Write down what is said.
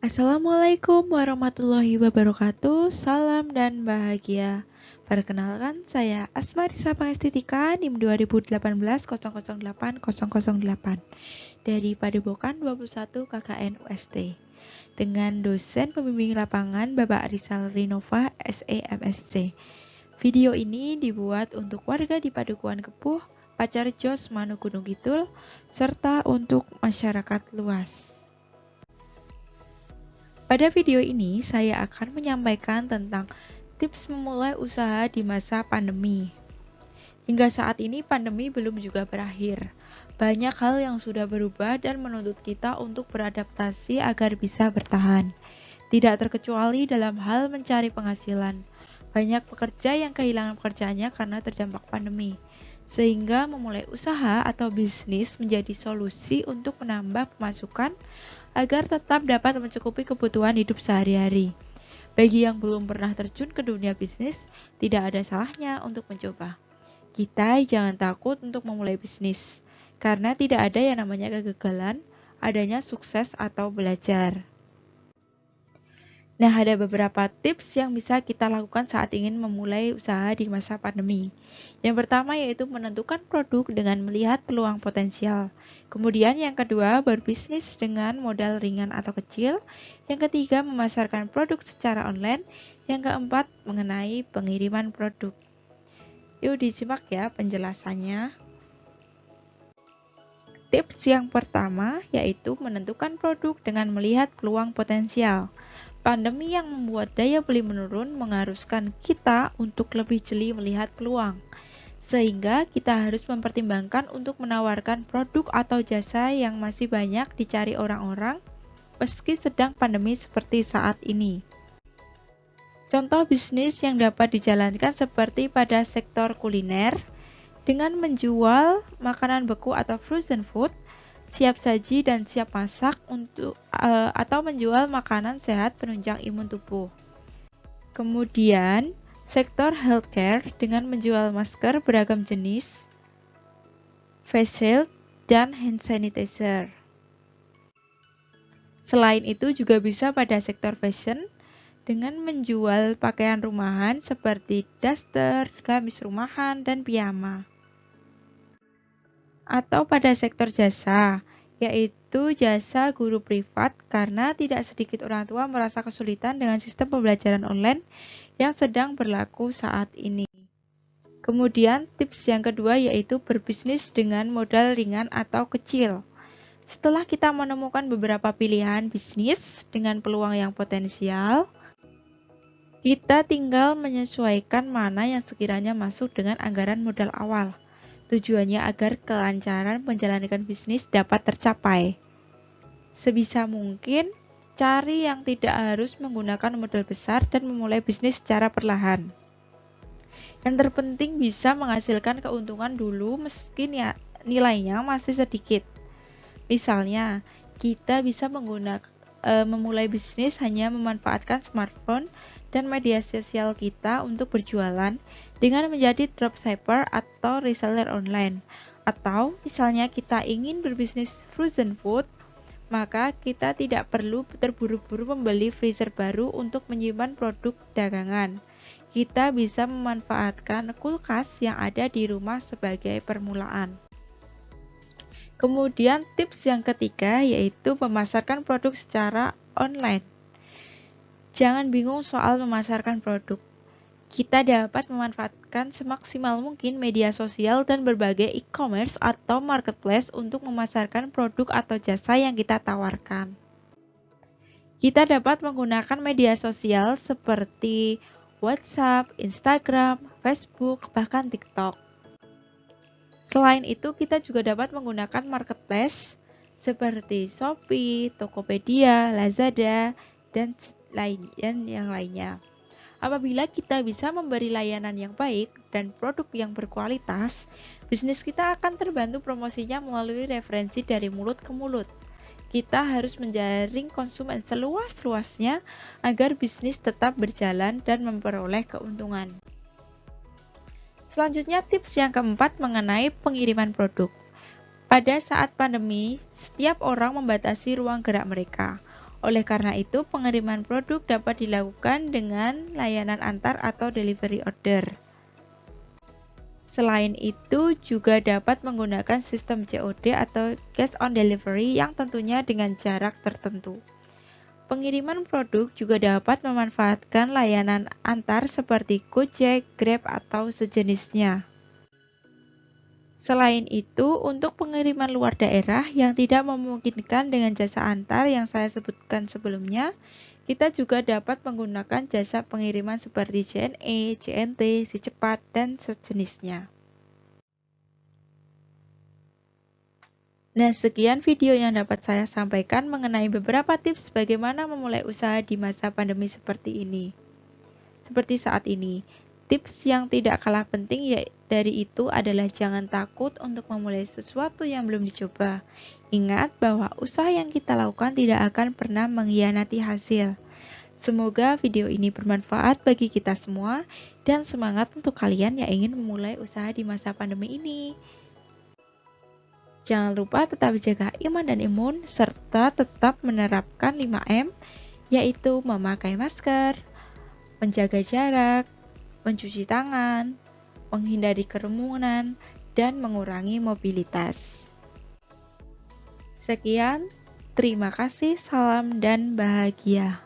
Assalamualaikum warahmatullahi wabarakatuh. Salam dan bahagia. Perkenalkan, saya Asma Risa Pangestitika NIM 2018-008008 dari Padepokan 21 KKN UST dengan dosen pembimbing lapangan Bapak Rizal Rinova SEMSC. Video ini dibuat untuk warga di Padukuhan Kepuh, Pacarjo, Semanu Gunung Kidul, serta untuk masyarakat luas. Pada video ini, saya akan menyampaikan tentang tips memulai usaha di masa pandemi. Hingga saat ini, pandemi belum juga berakhir. Banyak hal yang sudah berubah dan menuntut kita untuk beradaptasi agar bisa bertahan. Tidak terkecuali dalam hal mencari penghasilan. Banyak pekerja yang kehilangan pekerjaannya karena terdampak pandemi. Sehingga memulai usaha atau bisnis menjadi solusi untuk menambah pemasukan agar tetap dapat mencukupi kebutuhan hidup sehari-hari. Bagi yang belum pernah terjun ke dunia bisnis, tidak ada salahnya untuk mencoba. Kita jangan takut untuk memulai bisnis, karena tidak ada yang namanya kegagalan, adanya sukses atau belajar. Nah, ada beberapa tips yang bisa kita lakukan saat ingin memulai usaha di masa pandemi. Yang pertama yaitu menentukan produk dengan melihat peluang potensial. Kemudian yang kedua, berbisnis dengan modal ringan atau kecil. Yang ketiga, memasarkan produk secara online. Yang keempat, mengenai pengiriman produk. Yuk disimak ya penjelasannya. Tips yang pertama yaitu menentukan produk dengan melihat peluang potensial. Pandemi yang membuat daya beli menurun mengharuskan kita untuk lebih jeli melihat peluang. Sehingga kita harus mempertimbangkan untuk menawarkan produk atau jasa yang masih banyak dicari orang-orang meski sedang pandemi seperti saat ini. Contoh bisnis yang dapat dijalankan seperti pada sektor kuliner dengan menjual makanan beku atau frozen food, siap saji dan siap masak atau menjual makanan sehat penunjang imun tubuh. Kemudian, sektor healthcare dengan menjual masker beragam jenis, face shield, dan hand sanitizer. Selain itu juga bisa pada sektor fashion dengan menjual pakaian rumahan seperti daster, gamis rumahan, dan piyama. Atau pada sektor jasa, yaitu jasa guru privat karena tidak sedikit orang tua merasa kesulitan dengan sistem pembelajaran online yang sedang berlaku saat ini. Kemudian tips yang kedua yaitu berbisnis dengan modal ringan atau kecil. Setelah kita menemukan beberapa pilihan bisnis dengan peluang yang potensial, kita tinggal menyesuaikan mana yang sekiranya masuk dengan anggaran modal awal. Tujuannya agar kelancaran menjalankan bisnis dapat tercapai. Sebisa mungkin, cari yang tidak harus menggunakan modal besar dan memulai bisnis secara perlahan. Yang terpenting bisa menghasilkan keuntungan dulu meski nilainya masih sedikit. Misalnya, kita bisa memulai bisnis hanya memanfaatkan smartphone dan media sosial kita untuk berjualan dengan menjadi dropshipper atau reseller online. Atau misalnya kita ingin berbisnis frozen food, maka kita tidak perlu terburu-buru membeli freezer baru untuk menyimpan produk dagangan. Kita bisa memanfaatkan kulkas yang ada di rumah sebagai permulaan. Kemudian tips yang ketiga yaitu memasarkan produk secara online. Jangan bingung soal memasarkan produk. Kita dapat memanfaatkan semaksimal mungkin media sosial dan berbagai e-commerce atau marketplace untuk memasarkan produk atau jasa yang kita tawarkan. Kita dapat menggunakan media sosial seperti WhatsApp, Instagram, Facebook, bahkan TikTok. Selain itu, kita juga dapat menggunakan marketplace seperti Shopee, Tokopedia, Lazada, dan yang lainnya. Apabila kita bisa memberi layanan yang baik dan produk yang berkualitas, bisnis kita akan terbantu promosinya melalui referensi dari mulut ke mulut. Kita harus menjaring konsumen seluas-luasnya agar bisnis tetap berjalan dan memperoleh keuntungan. Selanjutnya tips yang keempat mengenai pengiriman produk. Pada saat pandemi, setiap orang membatasi ruang gerak mereka. Oleh karena itu, pengiriman produk dapat dilakukan dengan layanan antar atau delivery order. Selain itu, juga dapat menggunakan sistem COD atau cash on delivery yang tentunya dengan jarak tertentu. Pengiriman produk juga dapat memanfaatkan layanan antar seperti Gojek, Grab, atau sejenisnya. Selain itu, untuk pengiriman luar daerah yang tidak memungkinkan dengan jasa antar yang saya sebutkan sebelumnya, kita juga dapat menggunakan jasa pengiriman seperti JNE, JNT, Si Cepat, dan sejenisnya. Nah, sekian video yang dapat saya sampaikan mengenai beberapa tips bagaimana memulai usaha di masa pandemi seperti ini. Seperti saat ini, tips yang tidak kalah penting dari itu adalah jangan takut untuk memulai sesuatu yang belum dicoba. Ingat bahwa usaha yang kita lakukan tidak akan pernah mengkhianati hasil. Semoga video ini bermanfaat bagi kita semua dan semangat untuk kalian yang ingin memulai usaha di masa pandemi ini. Jangan lupa tetap jaga iman dan imun serta tetap menerapkan 5M, yaitu memakai masker, menjaga jarak, mencuci tangan, menghindari kerumunan, dan mengurangi mobilitas. Sekian, terima kasih, salam dan bahagia.